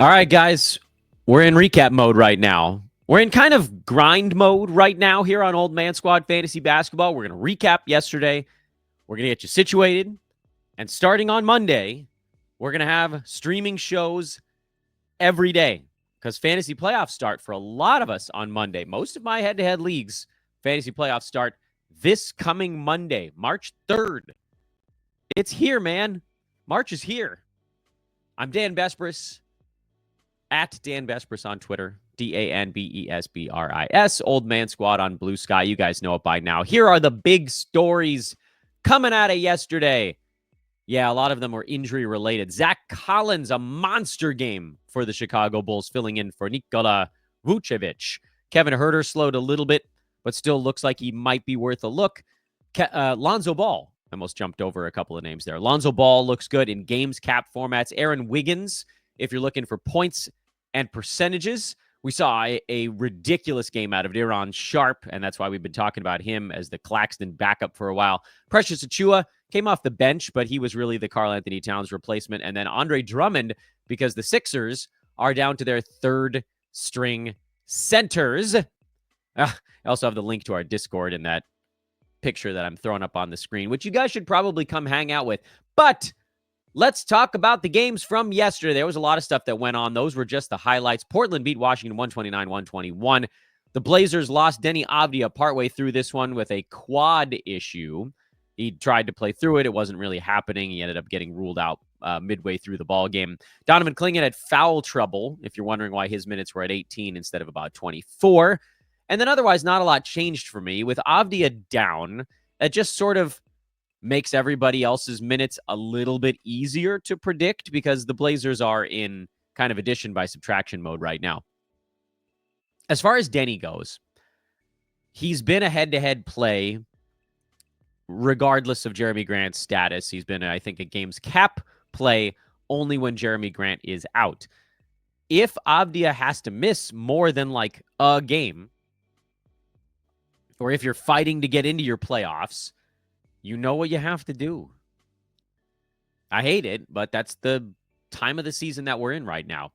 All right, guys, we're in recap mode right now. We're in kind of grind mode right now here on Old Man Squad Fantasy Basketball. We're going to recap yesterday. We're going to get you situated. And starting on Monday, we're going to have streaming shows every day because fantasy playoffs start for a lot of us on Monday. Most of my head-to-head leagues, fantasy playoffs start this coming Monday, March 3rd. It's here, man. March is here. I'm Dan Besbris, at Dan Besbris on Twitter, DanBesbris, Old Man Squad on Blue Sky. You guys know it by now. Here are the big stories coming out of yesterday. Yeah, a lot of them were injury-related. Zach Collins, a monster game for the Chicago Bulls, filling in for Nikola Vucevic. Kevin Huerter slowed a little bit, but still looks like he might be worth a look. Lonzo Ball. I almost jumped over a couple of names there. Lonzo Ball looks good in games cap formats. Aaron Wiggins, if you're looking for points and percentages. We saw a ridiculous game out of De'Aaron Sharpe, and that's why we've been talking about him as the Claxton backup for a while. Precious Achiuwa came off the bench, but he was really the Karl-Anthony Towns replacement. And then Andre Drummond, because the Sixers are down to their third-string centers. I also have the link to our Discord in that picture that I'm throwing up on the screen, which you guys should probably come hang out with. But let's talk about the games from yesterday. There was a lot of stuff that went on. Those were just the highlights. Portland beat Washington 129-121. The Blazers lost Denny Avdia partway through this one with a quad issue. He tried to play through it. It wasn't really happening. He ended up getting ruled out midway through the ball game. Donovan Clingan had foul trouble, if you're wondering why his minutes were at 18 instead of about 24. And then otherwise, not a lot changed for me. With Avdia down, it just sort of makes everybody else's minutes a little bit easier to predict because the Blazers are in kind of addition by subtraction mode right now. As far as Denny goes, he's been a head-to-head play regardless of Jeremy Grant's status. He's been, I think, a games cap play only when Jeremy Grant is out. If Avdia has to miss more than like a game, or if you're fighting to get into your playoffs, you know what you have to do. I hate it, but that's the time of the season that we're in right now.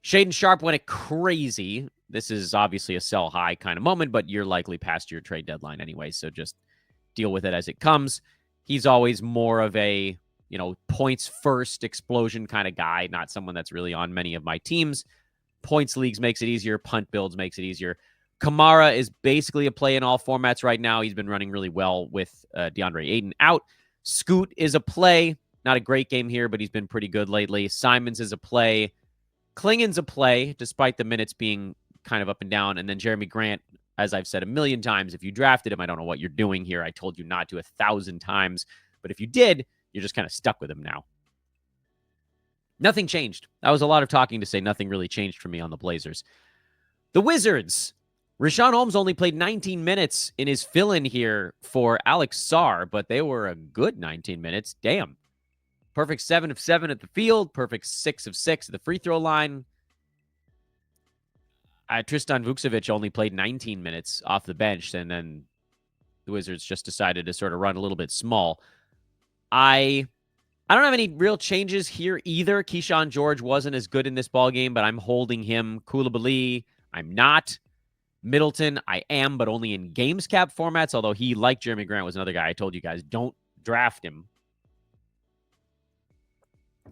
Shaedon Sharpe went crazy. This is obviously a sell high kind of moment, but you're likely past your trade deadline anyway, so just deal with it as it comes. He's always more of a, points first explosion kind of guy, not someone that's really on many of my teams. Points leagues makes it easier. Punt builds makes it easier. Kamara is basically a play in all formats right now. He's been running really well with DeAndre Ayton out. Scoot is a play. Not a great game here, but he's been pretty good lately. Simons is a play. Clingan's a play, despite the minutes being kind of up and down. And then Jeremy Grant, as I've said a million times, if you drafted him, I don't know what you're doing here. I told you not to 1,000 times. But if you did, you're just kind of stuck with him now. Nothing changed. That was a lot of talking to say nothing really changed for me on the Blazers. The Wizards. Richaun Holmes only played 19 minutes in his fill-in here for Alex Sarr, but they were a good 19 minutes. Damn. Perfect 7 of 7 at the field. Perfect 6 of 6 at the free throw line. Tristan Vukcevic only played 19 minutes off the bench, and then the Wizards just decided to sort of run a little bit small. I don't have any real changes here either. Keyshawn George wasn't as good in this ballgame, but I'm holding him. Coulibaly, I'm not. Middleton, I am, but only in games cap formats, although he, like Jeremy Grant, was another guy I told you guys, don't draft him.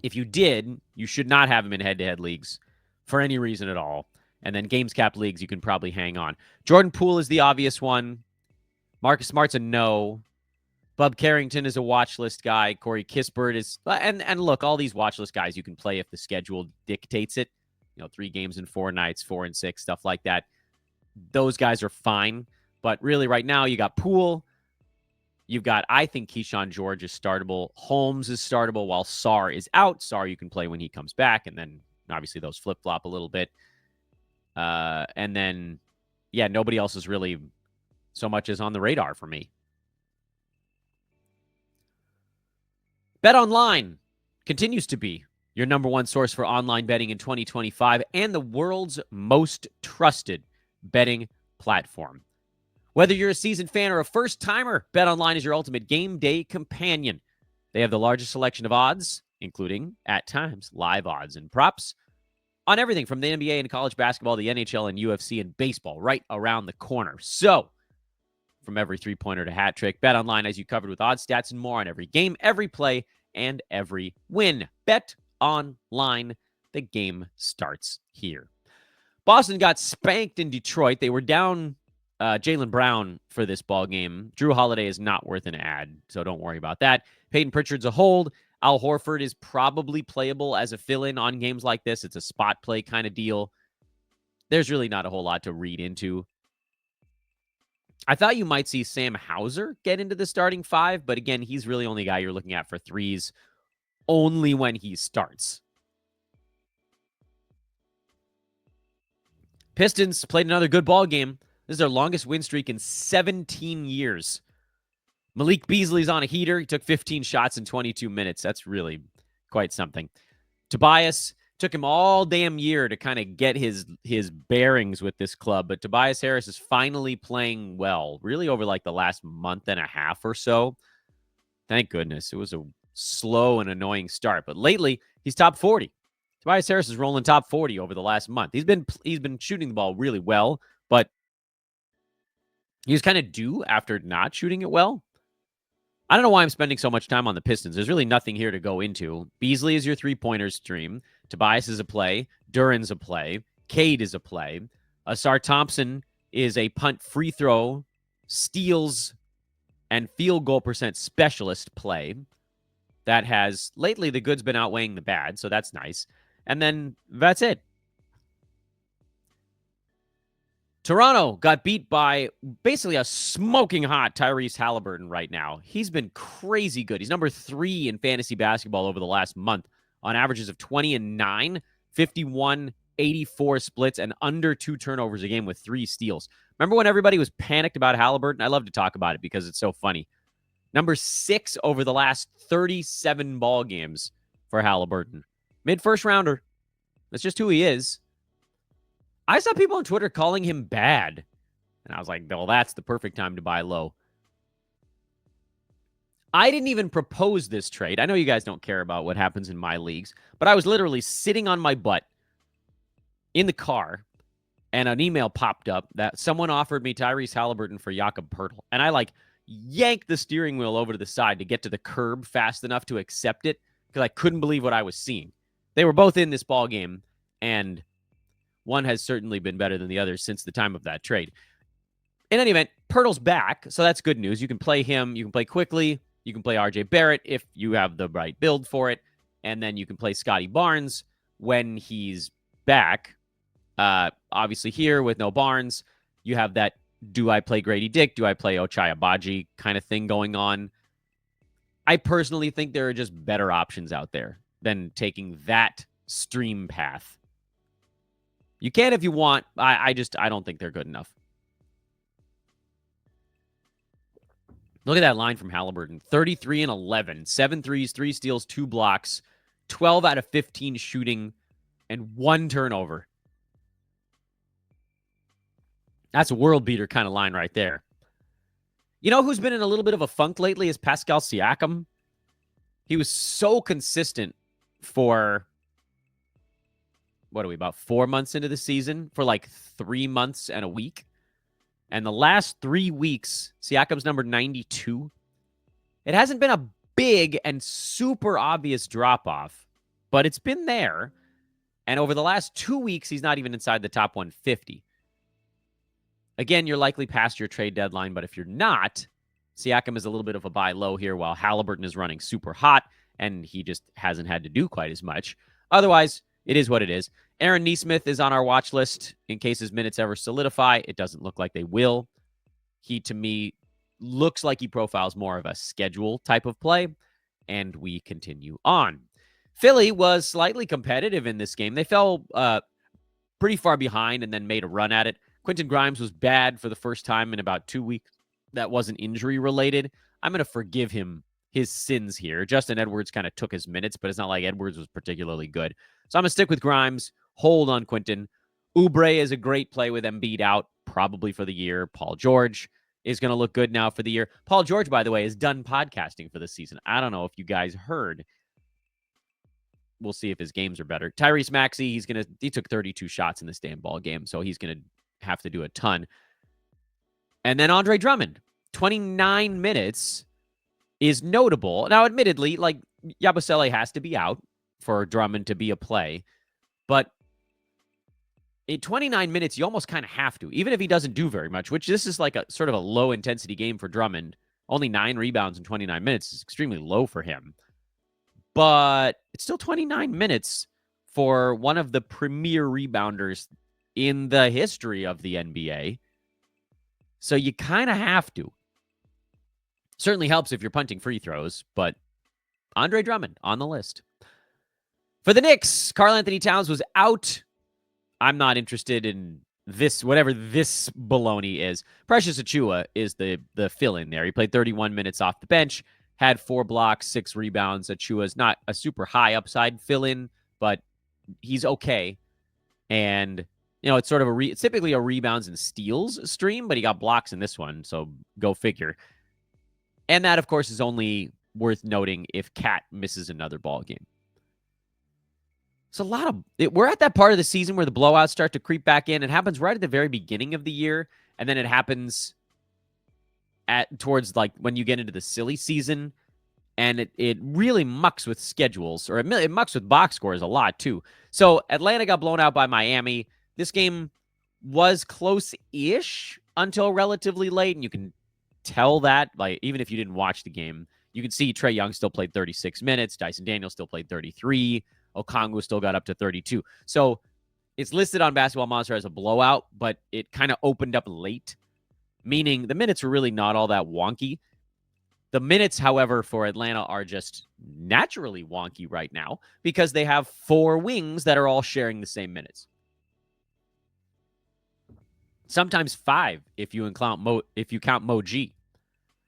If you did, you should not have him in head-to-head leagues for any reason at all. And then games cap leagues, you can probably hang on. Jordan Poole is the obvious one. Marcus Smart's a no. Bub Carrington is a watch list guy. Corey Kispert is... And look, all these watch list guys you can play if the schedule dictates it. 3 games in 4 nights, 4 and 6, stuff like that. Those guys are fine. But really right now you got Poole. You've got, I think Keyshawn George is startable. Holmes is startable while Sarr is out. Sarr you can play when he comes back. And then obviously those flip-flop a little bit. And then, nobody else is really so much as on the radar for me. BetOnline continues to be your number one source for online betting in 2025 and the world's most trusted betting platform. Whether you're a seasoned fan or a first-timer, BetOnline is your ultimate game day companion. They have the largest selection of odds, including, at times, live odds and props, on everything from the NBA and college basketball, the NHL and UFC and baseball right around the corner. So, from every three-pointer to hat trick, Bet Online has you covered with odds, stats, and more on every game, every play, and every win. Bet Online, the game starts here. Boston got spanked in Detroit. They were down Jaylen Brown for this ball game. Drew Holiday is not worth an ad, so don't worry about that. Peyton Pritchard's a hold. Al Horford is probably playable as a fill-in on games like this. It's a spot play kind of deal. There's really not a whole lot to read into. I thought you might see Sam Hauser get into the starting five, but again, he's really only a guy you're looking at for threes only when he starts. Pistons played another good ball game. This is their longest win streak in 17 years. Malik Beasley's on a heater. He took 15 shots in 22 minutes. That's really quite something. Tobias took him all damn year to kind of get his bearings with this club, but Tobias Harris is finally playing well, really over like the last month and a half or so. Thank goodness. It was a slow and annoying start, but lately he's top 40. Tobias Harris is rolling top 40 over the last month. He's been shooting the ball really well, but he was kind of due after not shooting it well. I don't know why I'm spending so much time on the Pistons. There's really nothing here to go into. Beasley is your three-pointers stream. Tobias is a play. Duran's a play. Cade is a play. Asar Thompson is a punt, free throw, steals, and field goal percent specialist play. That has, lately, the good's been outweighing the bad, so that's nice. And then that's it. Toronto got beat by basically a smoking hot Tyrese Halliburton right now. He's been crazy good. He's number 3 in fantasy basketball over the last month on averages of 20 and 9, 51, 84 splits, and under 2 turnovers a game with 3 steals. Remember when everybody was panicked about Halliburton? I love to talk about it because it's so funny. Number 6 over the last 37 ball games for Halliburton. Mid-first rounder. That's just who he is. I saw people on Twitter calling him bad. And I was like, well, that's the perfect time to buy low. I didn't even propose this trade. I know you guys don't care about what happens in my leagues, but I was literally sitting on my butt in the car, and an email popped up that someone offered me Tyrese Halliburton for Jakob Poeltl. And I yanked the steering wheel over to the side to get to the curb fast enough to accept it because I couldn't believe what I was seeing. They were both in this ball game, and one has certainly been better than the other since the time of that trade. In any event, Poeltl's back, so that's good news. You can play him. You can play quickly. You can play RJ Barrett if you have the right build for it. And then you can play Scotty Barnes when he's back. Obviously here with no Barnes, you have that do I play Grady Dick, do I play Ochai Agbaji kind of thing going on. I personally think there are just better options out there than taking that stream path. You can if you want. I don't think they're good enough. Look at that line from Halliburton. 33 and 11. 7 threes, 3 steals, 2 blocks, 12 out of 15 shooting, and 1 turnover. That's a world beater kind of line right there. You know who's been in a little bit of a funk lately is Pascal Siakam. He was so consistent for, about 4 months into the season? For 3 months and a week. And the last 3 weeks, Siakam's number 92. It hasn't been a big and super obvious drop-off, but it's been there. And over the last 2 weeks, he's not even inside the top 150. Again, you're likely past your trade deadline, but if you're not, Siakam is a little bit of a buy low here while Halliburton is running super hot, and he just hasn't had to do quite as much. Otherwise, it is what it is. Aaron Nesmith is on our watch list in case his minutes ever solidify. It doesn't look like they will. He, to me, looks like he profiles more of a schedule type of play, and we continue on. Philly was slightly competitive in this game. They fell pretty far behind and then made a run at it. Quentin Grimes was bad for the first time in about 2 weeks. That wasn't injury-related. I'm going to forgive him his sins here. Justin Edwards kind of took his minutes, but it's not like Edwards was particularly good. So I'm going to stick with Grimes, hold on Quentin. Oubre is a great play with Embiid out, probably for the year. Paul George is going to look good now for the year. Paul George, by the way, is done podcasting for the season. I don't know if you guys heard. we'll see if his games are better. Tyrese Maxey, he took 32 shots in this damn ball game, so he's going to have to do a ton. And then Andre Drummond, 29 minutes is notable. Now, admittedly, like, Yabusele has to be out for Drummond to be a play, but in 29 minutes, you almost kind of have to, even if he doesn't do very much, which this is like a sort of a low-intensity game for Drummond. Only 9 rebounds in 29 minutes is extremely low for him. But it's still 29 minutes for one of the premier rebounders in the history of the NBA. So you kind of have to. Certainly helps if you're punting free throws, but Andre Drummond on the list. For the Knicks, Karl-Anthony Towns was out. I'm not interested in this, whatever this baloney is. Precious Achiuwa is the fill-in there. He played 31 minutes off the bench, had 4 blocks, 6 rebounds. Achiuwa's not a super high upside fill-in, but he's okay. And, it's sort of it's typically a rebounds and steals stream, but he got blocks in this one, so go figure. And that, of course, is only worth noting if Cat misses another ball game. It's a lot we're at that part of the season where the blowouts start to creep back in. It happens right at the very beginning of the year, and then it happens towards like when you get into the silly season, and it really mucks with schedules, or it mucks with box scores a lot too. So Atlanta got blown out by Miami. This game was close-ish until relatively late, and you can tell that, like, even if you didn't watch the game, you can see Trae Young still played 36 minutes, Dyson Daniels still played 33, Okongwu still got up to 32. So it's listed on Basketball Monster as a blowout, but it kind of opened up late, meaning the minutes were really not all that wonky. The minutes, however, for Atlanta are just naturally wonky right now because they have 4 wings that are all sharing the same minutes. Sometimes 5 if you count Mo G.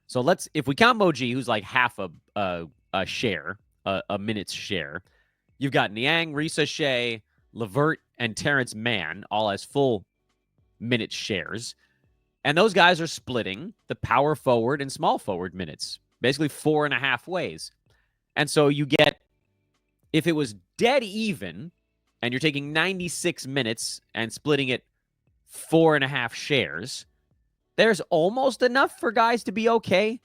So if we count Mo G, who's like half a share, a minute's share. You've got Niang, Risa Shea, LeVert, and Terrence Mann, all as full minute shares. And those guys are splitting the power forward and small forward minutes, basically 4.5 ways. And so you get, if it was dead even, and you're taking 96 minutes and splitting it 4.5 shares, there's almost enough for guys to be okay.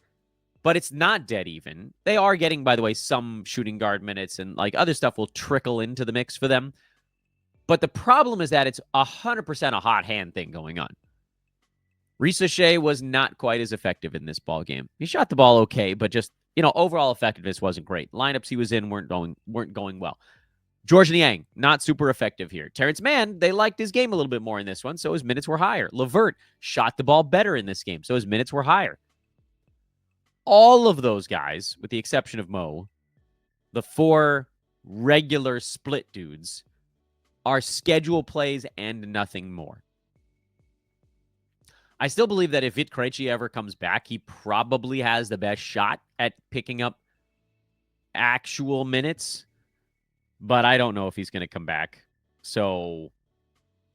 But it's not dead even. They are getting, by the way, some shooting guard minutes, and like other stuff will trickle into the mix for them. But the problem is that it's 100% a hot hand thing going on. Risa Shea was not quite as effective in this ball game. He shot the ball okay, but just, overall effectiveness wasn't great. Lineups he was in weren't going well. George Niang, not super effective here. Terrence Mann, they liked his game a little bit more in this one, so his minutes were higher. LeVert shot the ball better in this game, so his minutes were higher. All of those guys, with the exception of Mo, the 4 regular split dudes, are schedule plays and nothing more. I still believe that if Vit Krejci ever comes back, he probably has the best shot at picking up actual minutes, but I don't know if he's going to come back. So,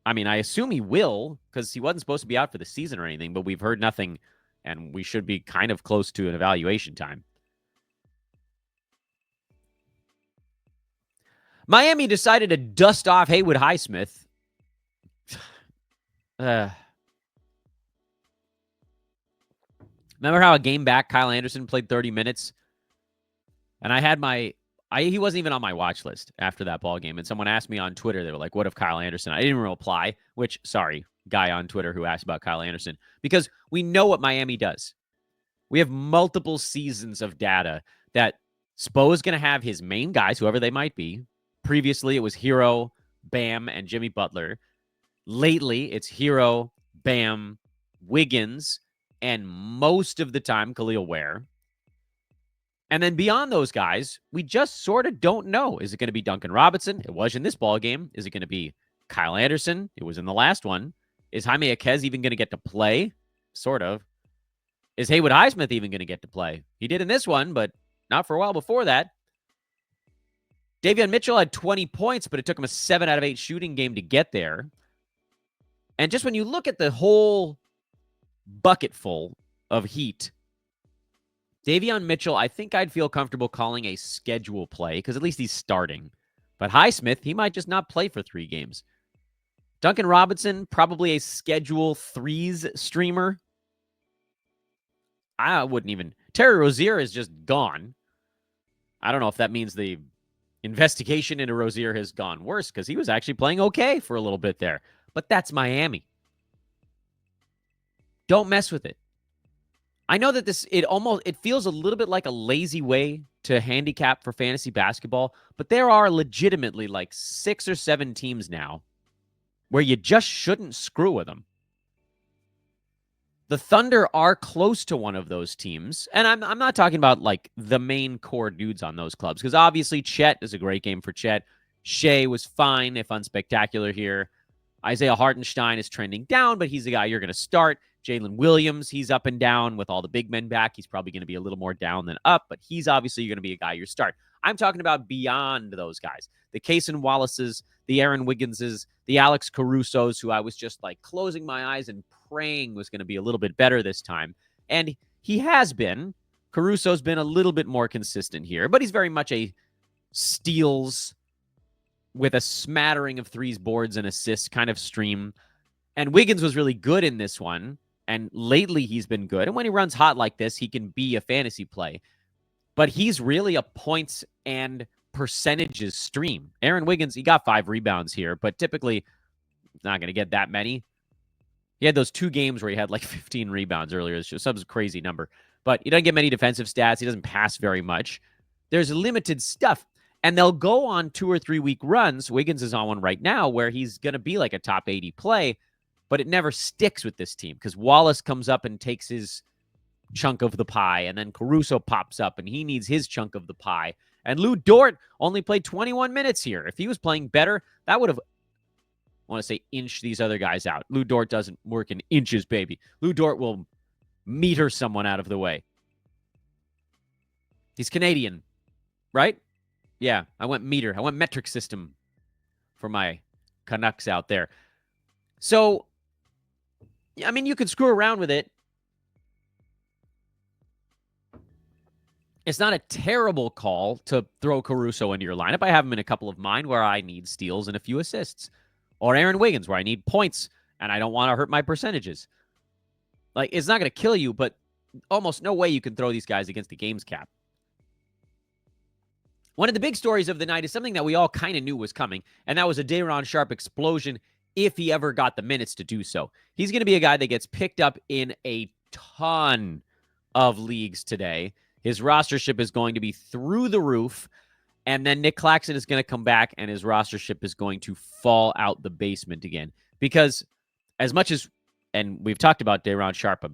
I mean, I assume he will because he wasn't supposed to be out for the season or anything, but we've heard nothing. And we should be kind of close to an evaluation time. Miami decided to dust off Haywood Highsmith. Remember how a game back, Kyle Anderson played 30 minutes? And I had he wasn't even on my watch list after that ball game. And someone asked me on Twitter, they were like, what if Kyle Anderson? I didn't reply, which, sorry, guy on Twitter who asked about Kyle Anderson, because we know what Miami does. We have multiple seasons of data that Spo is going to have his main guys, whoever they might be. Previously, it was Hero, Bam, and Jimmy Butler. Lately, it's Hero, Bam, Wiggins, and most of the time, Khalil Ware. And then beyond those guys, we just sort of don't know. Is it going to be Duncan Robinson? It was in this ball game. Is it going to be Kyle Anderson? It was in the last one. Is Jaime Jaquez even going to get to play? Sort of. Is Haywood Highsmith even going to get to play? He did in this one, but not for a while before that. Davion Mitchell had 20 points, but it took him a 7 out of 8 shooting game to get there. And just when you look at the whole bucketful of Heat, Davion Mitchell, I think I'd feel comfortable calling a schedule play because at least he's starting. But Highsmith, he might just not play for 3 games. Duncan Robinson, probably a schedule 3s streamer. I wouldn't even. Terry Rozier is just gone. I don't know if that means the investigation into Rozier has gone worse because he was actually playing okay for a little bit there. But that's Miami. Don't mess with it. I know that it feels a little bit like a lazy way to handicap for fantasy basketball, but there are legitimately like 6 or 7 teams now where you just shouldn't screw with them. The Thunder are close to one of those teams, and I'm not talking about like the main core dudes on those clubs, because obviously Chet is a great game for Chet. Shea was fine, if unspectacular here. Isaiah Hartenstein is trending down, but he's the guy you're going to start. Jalen Williams, he's up and down with all the big men back. He's probably going to be a little more down than up, but he's obviously going to be a guy you start. I'm talking about beyond those guys. The Cason Wallaces, the Aaron Wigginses, the Alex Carusos, who I was just like closing my eyes and praying was going to be a little bit better this time. And he has been. Caruso's been a little bit more consistent here, but he's very much a steals with a smattering of 3s, boards, and assists kind of stream. And Wiggins was really good in this one. And lately he's been good. And when he runs hot like this, he can be a fantasy play. But he's really a points and percentages stream. Aaron Wiggins, he got 5 rebounds here, but typically not going to get that many. He had those 2 games where he had like 15 rebounds earlier this year. Some crazy number. But he doesn't get many defensive stats. He doesn't pass very much. There's limited stuff. And they'll go on 2 or 3 week runs. Wiggins is on one right now where he's going to be like a top 80 play, but it never sticks with this team because Wallace comes up and takes his chunk of the pie, and then Caruso pops up and he needs his chunk of the pie. And Lou Dort only played 21 minutes here. If he was playing better, that would have, I want to say, inched these other guys out. Lou Dort doesn't work in inches, baby. Lou Dort will meter someone out of the way. He's Canadian, right? Yeah, I went meter. I went metric system for my Canucks out there. So, I mean, you could screw around with it. It's not a terrible call to throw Caruso into your lineup. I have him in a couple of mine where I need steals and a few assists. Or Aaron Wiggins where I need points and I don't want to hurt my percentages. Like, it's not going to kill you, but almost no way you can throw these guys against the games cap. One of the big stories of the night is something that we all kind of knew was coming, and that was a Day'Ron Sharpe explosion if he ever got the minutes to do so. He's going to be a guy that gets picked up in a ton of leagues today. His rostership is going to be through the roof, and then Nick Claxton is going to come back, and his rostership is going to fall out the basement again. Because as much as, and we've talked about Day'Ron Sharpe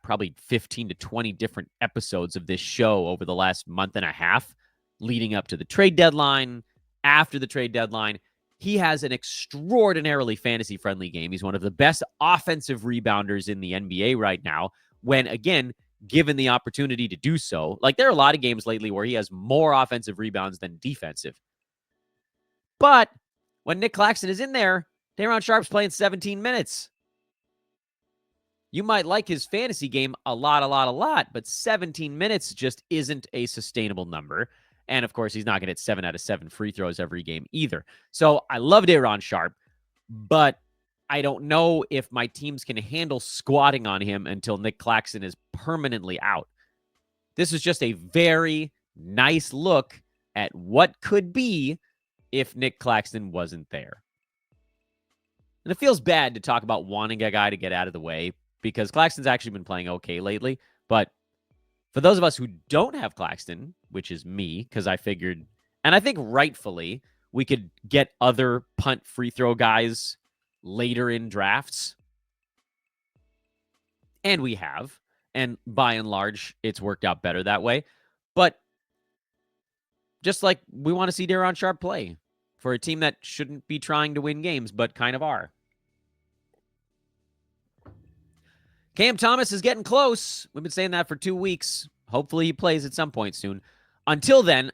probably 15 to 20 different episodes of this show over the last month and a half, leading up to the trade deadline, after the trade deadline. He has an extraordinarily fantasy-friendly game. He's one of the best offensive rebounders in the NBA right now when, again, given the opportunity to do so. Like, there are a lot of games lately where he has more offensive rebounds than defensive. But when Nick Claxton is in there, Day'Ron Sharpe's playing 17 minutes. You might like his fantasy game a lot, but 17 minutes just isn't a sustainable number. And, of course, he's not going to hit 7 out of 7 free throws every game either. So I love Day'Ron Sharpe, but I don't know if my teams can handle squatting on him until Nick Claxton is permanently out. This is just a very nice look at what could be if Nick Claxton wasn't there. And it feels bad to talk about wanting a guy to get out of the way because Claxton's actually been playing okay lately. But for those of us who don't have Claxton, which is me, because I figured, and I think rightfully, we could get other punt free throw guys later in drafts. And we have. And by and large, it's worked out better that way. But just like we want to see Day'Ron Sharpe play for a team that shouldn't be trying to win games, but kind of are. Cam Thomas is getting close. We've been saying that for 2 weeks. Hopefully he plays at some point soon. Until then,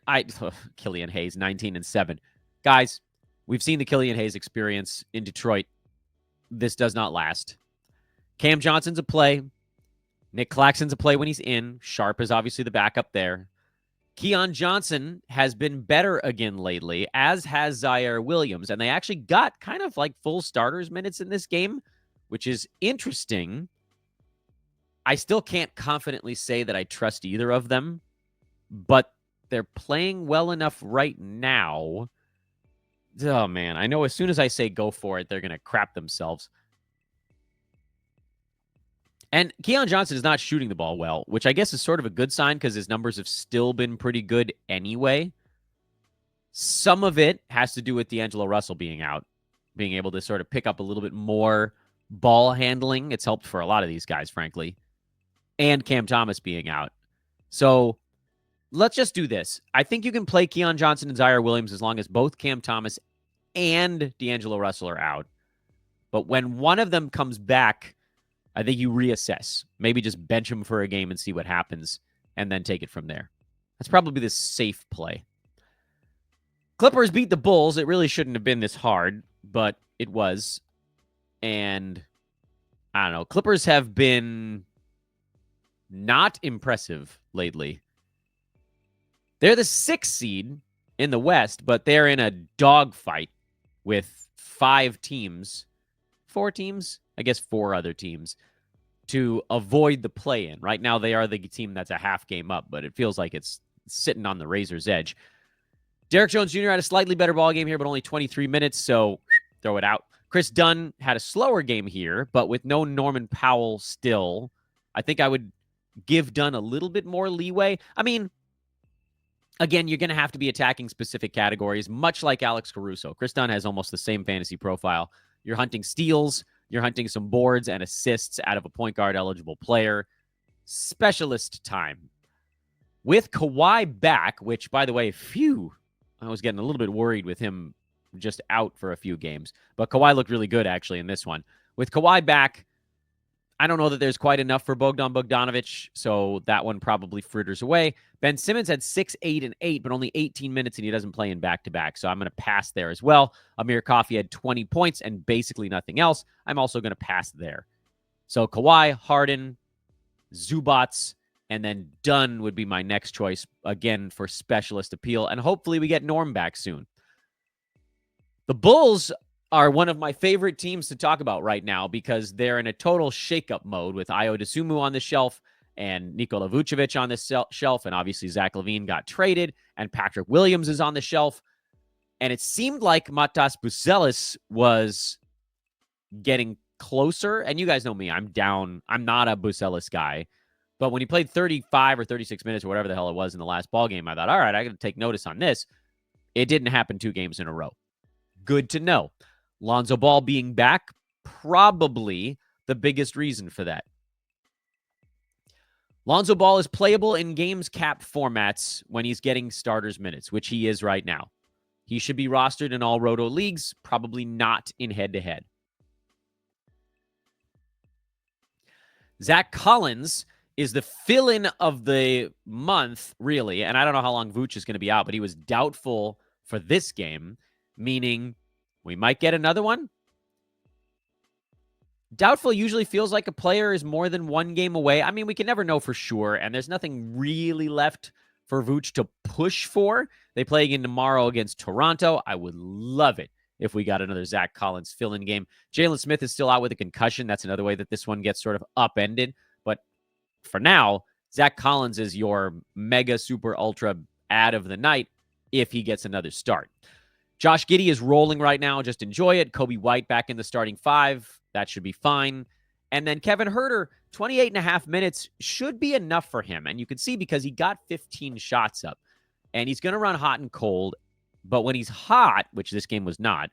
Killian Hayes, 19-7. Guys, we've seen the Killian Hayes experience in Detroit. This does not last. Cam Johnson's a play. Nick Claxton's a play when he's in. Sharpe is obviously the backup there. Keon Johnson has been better again lately, as has Zaire Williams. And they actually got kind of like full starters minutes in this game, which is interesting. I still can't confidently say that I trust either of them, but they're playing well enough right now. Oh, man. I know as soon as I say go for it, they're going to crap themselves. And Keon Johnson is not shooting the ball well, which I guess is sort of a good sign because his numbers have still been pretty good anyway. Some of it has to do with D'Angelo Russell being out, being able to sort of pick up a little bit more ball handling. It's helped for a lot of these guys, frankly. And Cam Thomas being out. So let's just do this. I think you can play Keon Johnson and Zaire Williams as long as both Cam Thomas and D'Angelo Russell are out. But when one of them comes back, I think you reassess. Maybe just bench him for a game and see what happens, and then take it from there. That's probably the safe play. Clippers beat the Bulls. It really shouldn't have been this hard, but it was. And I don't know. Clippers have been not impressive lately. They're the 6th seed in the West, but they're in a dogfight with 4 teams, I guess 4 other teams, to avoid the play-in. Right now, they are the team that's a half game up, but it feels like it's sitting on the razor's edge. Derrick Jones Jr. had a slightly better ball game here, but only 23 minutes, so throw it out. Chris Dunn had a slower game here, but with no Norman Powell still, I think I would give Dunn a little bit more leeway. I mean, again, you're going to have to be attacking specific categories, much like Alex Caruso. Chris Dunn has almost the same fantasy profile. You're hunting steals, you're hunting some boards and assists out of a point guard eligible player. Specialist time. With Kawhi back, which, by the way, I was getting a little bit worried with him just out for a few games. But Kawhi looked really good, actually, in this one. With Kawhi back, I don't know that there's quite enough for Bogdan Bogdanovic, so that one probably fritters away. Ben Simmons had 6, 8, and 8, but only 18 minutes, and he doesn't play in back-to-back, so I'm going to pass there as well. Amir Coffey had 20 points and basically nothing else. I'm also going to pass there. So Kawhi, Harden, Zubats, and then Dunn would be my next choice, again, for specialist appeal, and hopefully we get Norm back soon. The Bulls are one of my favorite teams to talk about right now because they're in a total shakeup mode with Ayo Dosunmu on the shelf and Nikola Vucevic on the shelf, and obviously Zach LaVine got traded, and Patrick Williams is on the shelf. And it seemed like Matas Buzelis was getting closer, and you guys know me, I'm not a Buzelis guy, but when he played 35 or 36 minutes or whatever the hell it was in the last ball game, I thought, all right, I got to take notice on this. It didn't happen 2 games in a row. Good to know. Lonzo Ball being back, probably the biggest reason for that. Lonzo Ball is playable in games capped formats when he's getting starters minutes, which he is right now. He should be rostered in all roto leagues, probably not in head-to-head. Zach Collins is the fill-in of the month, really, and I don't know how long Vooch is going to be out, but he was doubtful for this game, meaning we might get another one. Doubtful usually feels like a player is more than 1 game away. I mean, we can never know for sure, and there's nothing really left for Vooch to push for. They play again tomorrow against Toronto. I would love it if we got another Zach Collins fill-in game. Jalen Smith is still out with a concussion. That's another way that this one gets sort of upended. But for now, Zach Collins is your mega, super, ultra ad of the night if he gets another start. Josh Giddey is rolling right now. Just enjoy it. Kobe White back in the starting 5. That should be fine. And then Kevin Huerter, 28 and a half minutes should be enough for him. And you can see because he got 15 shots up. And he's going to run hot and cold. But when he's hot, which this game was not,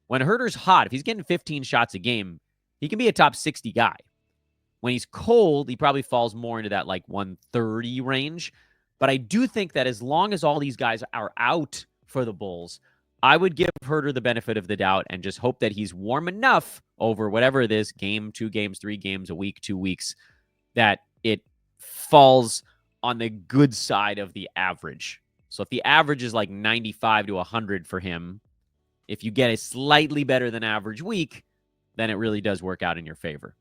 when Huerter's hot, if he's getting 15 shots a game, he can be a top 60 guy. When he's cold, he probably falls more into that like 130 range. But I do think that as long as all these guys are out for the Bulls, I would give Huerter the benefit of the doubt and just hope that he's warm enough over whatever it is, game, 2 games, 3 games, a week, 2 weeks, that it falls on the good side of the average. So if the average is like 95 to 100 for him, if you get a slightly better than average week, then it really does work out in your favor.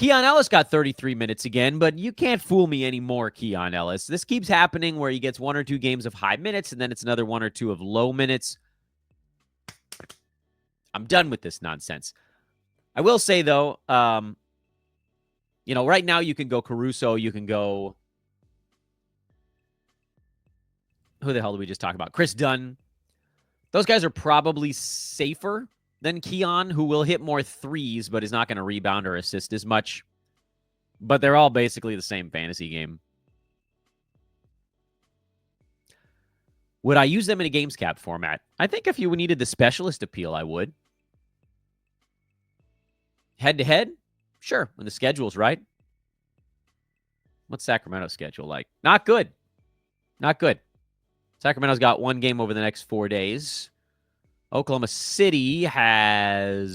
Keon Ellis got 33 minutes again, but you can't fool me anymore, Keon Ellis. This keeps happening where he gets 1 or 2 games of high minutes, and then it's another 1 or 2 of low minutes. I'm done with this nonsense. I will say, though, right now you can go Caruso, you can go... Who the hell did we just talk about? Chris Dunn. Those guys are probably safer than Keon, who will hit more threes, but is not going to rebound or assist as much. But they're all basically the same fantasy game. Would I use them in a games cap format? I think if you needed the specialist appeal, I would. Head-to-head? Sure, when the schedule's right. What's Sacramento's schedule like? Not good. Not good. Sacramento's got 1 game over the next 4 days. Oklahoma City has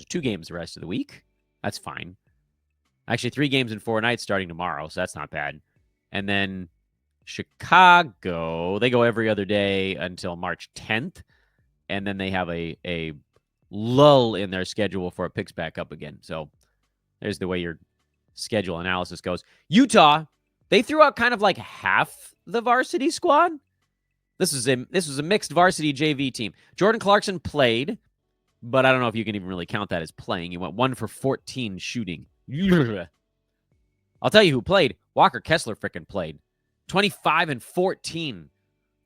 2 games the rest of the week. That's fine. Actually, 3 games in 4 nights starting tomorrow, so that's not bad. And then Chicago, they go every other day until March 10th. And then they have a lull in their schedule before it picks back up again. So there's the way your schedule analysis goes. Utah, they threw out kind of like half the varsity squad. This was a mixed varsity JV team. Jordan Clarkson played, but I don't know if you can even really count that as playing. He went 1 for 14 shooting. I'll tell you who played. Walker Kessler frickin' played. 25 and 14.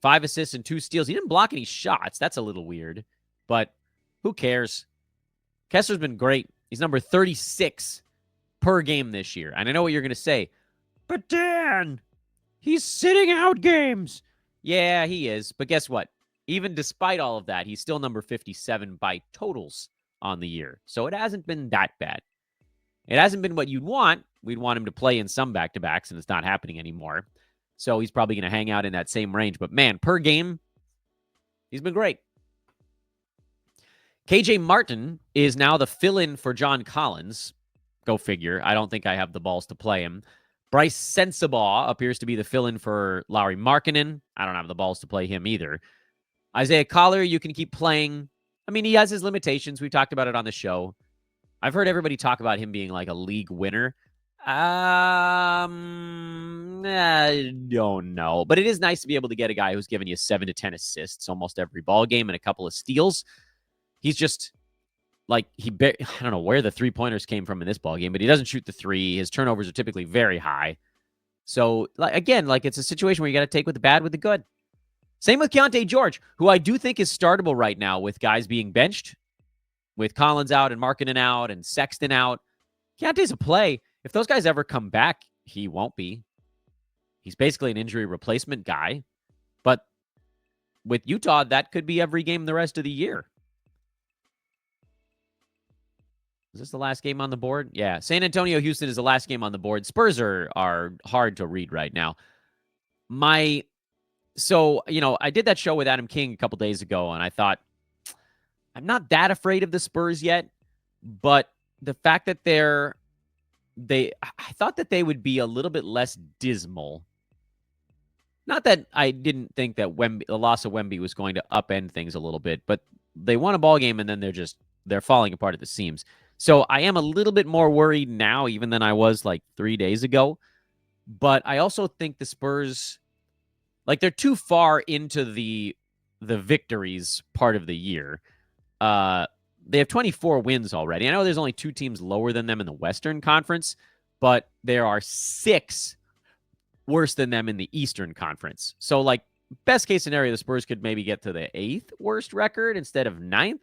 5 assists and 2 steals. He didn't block any shots. That's a little weird, but who cares? Kessler's been great. He's number 36 per game this year. And I know what you're going to say, but Dan, he's sitting out games. Yeah, he is. But guess what? Even despite all of that, he's still number 57 by totals on the year. So it hasn't been that bad. It hasn't been what you'd want. We'd want him to play in some back-to-backs, and it's not happening anymore. So he's probably going to hang out in that same range. But man, per game, he's been great. KJ Martin is now the fill-in for John Collins. Go figure. I don't think I have the balls to play him. Bryce Sensabaugh appears to be the fill-in for Lauri Markkanen. I don't have the balls to play him either. Isaiah Collier, you can keep playing. I mean, he has his limitations. We talked about it on the show. I've heard everybody talk about him being like a league winner. I don't know. But it is nice to be able to get a guy who's given you 7 to 10 assists almost every ball game and a couple of steals. He's just like, I don't know where the 3-pointers came from in this ball game, but he doesn't shoot the 3. His turnovers are typically very high. So, again, it's a situation where you got to take with the bad with the good. Same with Keontae George, who I do think is startable right now with guys being benched, with Collins out and Markkanen out and Sexton out. Keontae's a play. If those guys ever come back, he won't be. He's basically an injury replacement guy. But with Utah, that could be every game the rest of the year. Is this the last game on the board? Yeah. San Antonio, Houston is the last game on the board. Spurs are hard to read right now. So, I did that show with Adam King a couple days ago, and I thought, I'm not that afraid of the Spurs yet, but the fact that I thought that they would be a little bit less dismal. Not that I didn't think that the loss of Wemby was going to upend things a little bit, but they won a ball game and then they're falling apart at the seams. So I am a little bit more worried now, even than I was like 3 days ago. But I also think the Spurs, they're too far into the victories part of the year. They have 24 wins already. I know there's only 2 teams lower than them in the Western Conference, but there are 6 worse than them in the Eastern Conference. So, best case scenario, the Spurs could maybe get to the 8th worst record instead of 9th.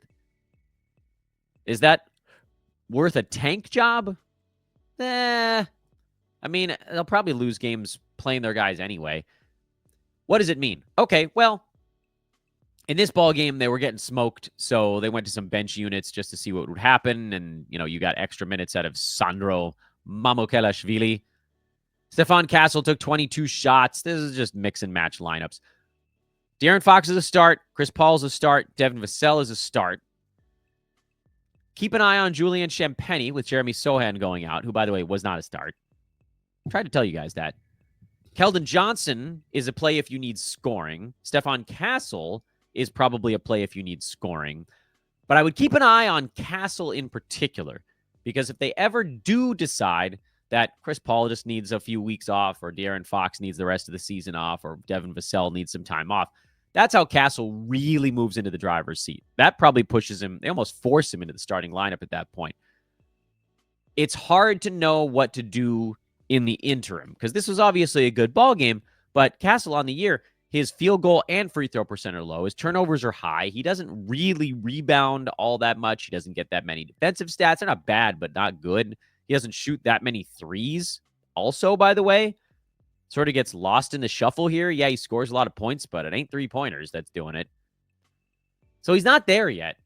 Is that worth a tank job? I mean, they'll probably lose games playing their guys anyway. What does it mean? Okay, well, in this ball game, they were getting smoked, so they went to some bench units just to see what would happen, and, you got extra minutes out of Sandro Mamukelashvili. Stephon Castle took 22 shots. This is just mix and match lineups. De'Aaron Fox is a start. Chris Paul's a start. Devin Vassell is a start. Keep an eye on Julian Champagny with Jeremy Sohan going out, who, by the way, was not a start. I tried to tell you guys that. Keldon Johnson is a play if you need scoring. Stephon Castle is probably a play if you need scoring. But I would keep an eye on Castle in particular. Because if they ever do decide that Chris Paul just needs a few weeks off, or De'Aaron Fox needs the rest of the season off, or Devin Vassell needs some time off, that's how Castle really moves into the driver's seat. That probably pushes him. They almost force him into the starting lineup at that point. It's hard to know what to do in the interim because this was obviously a good ball game, but Castle on the year, his field goal and free throw percent are low. His turnovers are high. He doesn't really rebound all that much. He doesn't get that many defensive stats. They're not bad, but not good. He doesn't shoot that many threes. Also, by the way, sort of gets lost in the shuffle here. Yeah, he scores a lot of points, but it ain't three-pointers that's doing it. So he's not there yet.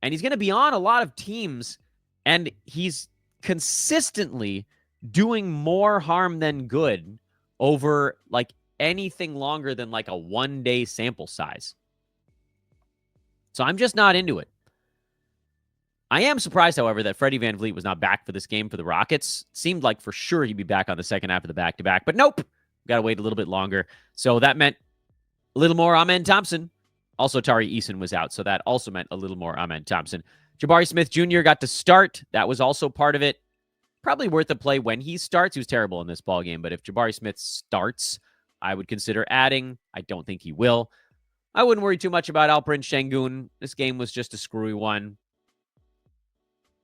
And he's going to be on a lot of teams, and he's consistently doing more harm than good over like anything longer than like a one-day sample size. So I'm just not into it. I am surprised, however, that Freddie VanVleet was not back for this game for the Rockets. Seemed like for sure he'd be back on the second half of the back-to-back, but nope. Got to wait a little bit longer. So that meant a little more Amen Thompson. Also, Tari Eason was out, so that also meant a little more Amen Thompson. Jabari Smith Jr. got to start. That was also part of it. Probably worth a play when he starts. He was terrible in this ballgame, but if Jabari Smith starts, I would consider adding. I don't think he will. I wouldn't worry too much about Alperen Şengün. This game was just a screwy one.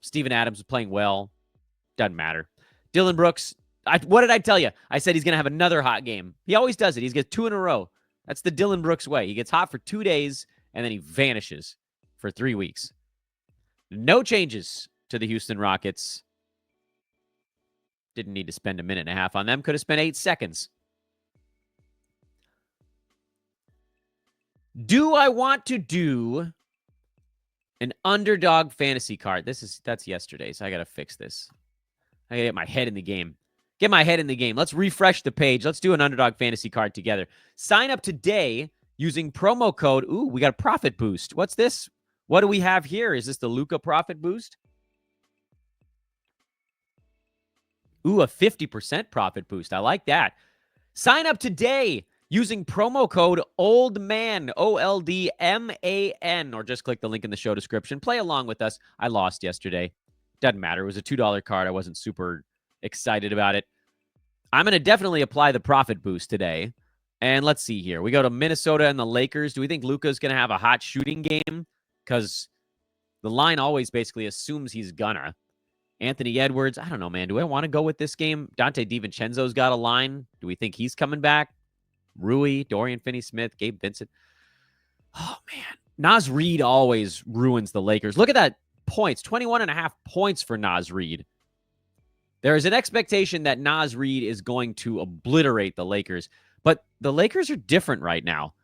Steven Adams was playing well. Doesn't matter. Dylan Brooks, what did I tell you? I said he's going to have another hot game. He always does it. He gets 2 in a row. That's the Dylan Brooks way. He gets hot for 2 days, and then he vanishes for 3 weeks. No changes to the Houston Rockets. Didn't need to spend a minute and a half on them. Could have spent 8 seconds. Do I want to do an underdog fantasy card? That's yesterday's. I got to fix this. I got to get my head in the game. Get my head in the game. Let's refresh the page. Let's do an underdog fantasy card together. Sign up today using promo code. Ooh, we got a profit boost. What's this? What do we have here? Is this the Luka profit boost? Ooh, a 50% profit boost. I like that. Sign up today using promo code OLDMAN, OLDMAN, or just click the link in the show description. Play along with us. I lost yesterday. Doesn't matter. It was a $2 card. I wasn't super excited about it. I'm going to definitely apply the profit boost today. And let's see here. We go to Minnesota and the Lakers. Do we think Luka's going to have a hot shooting game? Because the line always basically assumes he's gonna. Anthony Edwards, I don't know, man. Do I want to go with this game? Dante DiVincenzo's got a line. Do we think he's coming back? Rui, Dorian Finney-Smith, Gabe Vincent. Oh, man. Naz Reid always ruins the Lakers. Look at that points. 21.5 points for Naz Reid. There is an expectation that Naz Reid is going to obliterate the Lakers, but the Lakers are different right now.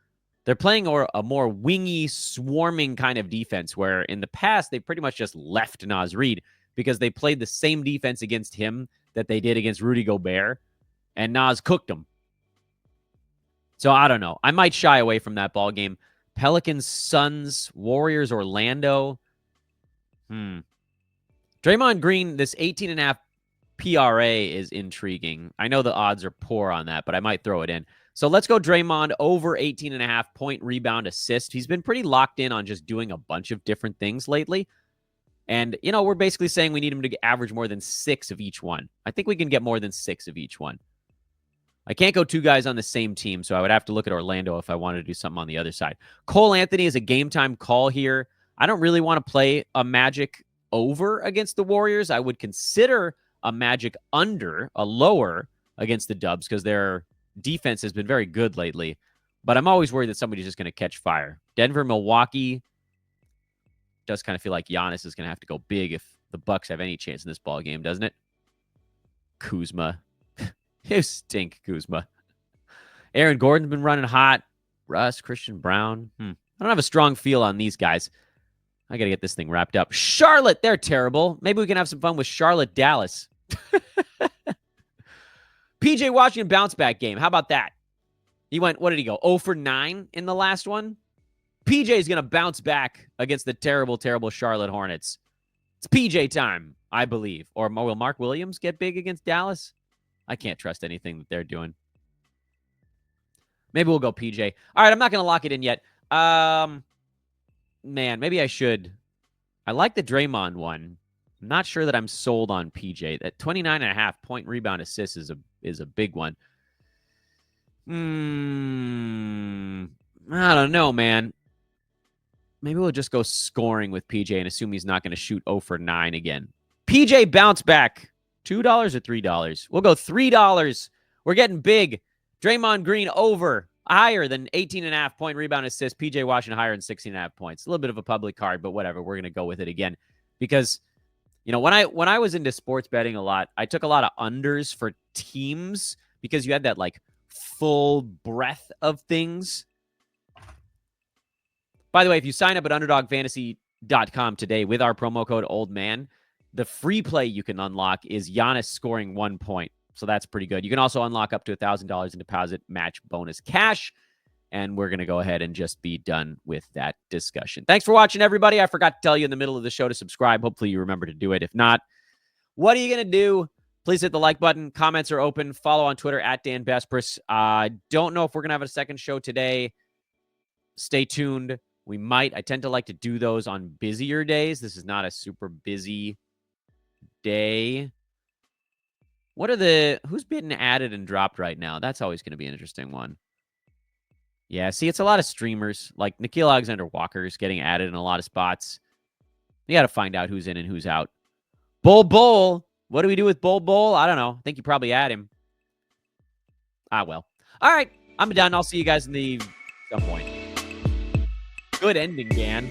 They're playing a more wingy, swarming kind of defense, where in the past, they pretty much just left Naz Reid because they played the same defense against him that they did against Rudy Gobert, and Naz cooked them. So I don't know. I might shy away from that ball game. Pelicans, Suns, Warriors, Orlando. Draymond Green, this 18.5 PRA is intriguing. I know the odds are poor on that, but I might throw it in. So let's go Draymond over 18.5 point rebound assist. He's been pretty locked in on just doing a bunch of different things lately. And, you know, we're basically saying we need him to average more than 6 of each one. I think we can get more than 6 of each one. I can't go 2 guys on the same team, so I would have to look at Orlando if I wanted to do something on the other side. Cole Anthony is a game-time call here. I don't really want to play a Magic over against the Warriors. I would consider a Magic under, a lower against the Dubs, because their defense has been very good lately. But I'm always worried that somebody's just going to catch fire. Denver, Milwaukee. Does kind of feel like Giannis is going to have to go big if the Bucks have any chance in this ball game, doesn't it? Kuzma. You stink, Kuzma. Aaron Gordon's been running hot. Russ, Christian Brown. I don't have a strong feel on these guys. I got to get this thing wrapped up. Charlotte, they're terrible. Maybe we can have some fun with Charlotte, Dallas. PJ Washington bounce back game. How about that? He went, what did he go? 0 for 9 in the last one? PJ is going to bounce back against the terrible, terrible Charlotte Hornets. It's PJ time, I believe. Or will Mark Williams get big against Dallas? I can't trust anything that they're doing. Maybe we'll go PJ. All right, I'm not going to lock it in yet. Man, maybe I should. I like the Draymond one, I'm not sure that I'm sold on PJ. That 29.5 point rebound assist is a big one. I don't know, man. Maybe we'll just go scoring with PJ and assume he's not going to shoot 0 for 9 again. PJ bounce back. $2 or $3? We'll go $3. We're getting big. Draymond Green over. Higher than 18.5 point rebound assist. PJ Washington higher than 16.5 points. A little bit of a public card, but whatever. We're going to go with it again. Because, when I was into sports betting a lot, I took a lot of unders for teams because you had that like full breadth of things. By the way, if you sign up at underdogfantasy.com today with our promo code OLDMAN, the free play you can unlock is Giannis scoring 1 point. So that's pretty good. You can also unlock up to $1,000 in deposit match bonus cash. And we're going to go ahead and just be done with that discussion. Thanks for watching, everybody. I forgot to tell you in the middle of the show to subscribe. Hopefully you remember to do it. If not, what are you going to do? Please hit the like button. Comments are open. Follow on Twitter at Dan Bespris. Don't know if we're going to have a second show today. Stay tuned. We might. I tend to like to do those on busier days. This is not a super busy day. Who's being added and dropped right now? That's always going to be an interesting one. Yeah, see, it's a lot of streamers. Like Nickeil Alexander-Walker is getting added in a lot of spots. You got to find out who's in and who's out. Bull. What do we do with Bull? I don't know. I think you probably add him. Well. All right. I'm done. I'll see you guys in some point. Good ending, Dan.